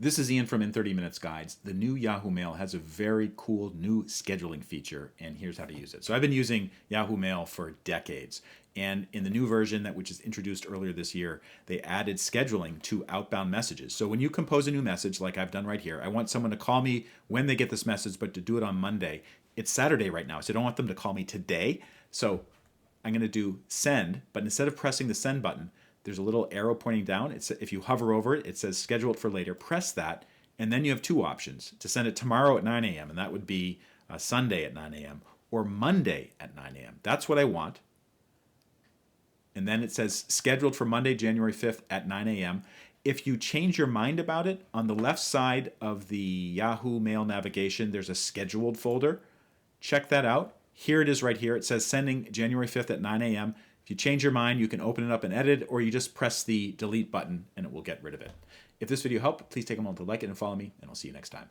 This is Ian from In 30 Minutes Guides. The new Yahoo Mail has a very cool new scheduling feature, and here's how to use it. So I've been using Yahoo Mail for decades, and in the new version which is introduced earlier this year, they added scheduling to outbound messages. So when you compose a new message, like I've done right here, I want someone to call me when they get this message, but to do it on Monday. It's Saturday right now, so I don't want them to call me today. So I'm going to do send, but instead of pressing the send button, there's a little arrow pointing down. If you hover over it, it says schedule it for later. Press that, and then you have two options to send it tomorrow at 9 a.m., and that would be Sunday at 9 a.m., or Monday at 9 a.m. That's what I want. And then it says scheduled for Monday, January 5th at 9 a.m. If you change your mind about it, on the left side of the Yahoo Mail navigation, there's a scheduled folder. Check that out. Here it is right here. It says sending January 5th at 9 a.m. If you change your mind, you can open it up and edit, or you just press the delete button and it will get rid of it. If this video helped, please take a moment to like it and follow me, and I'll see you next time.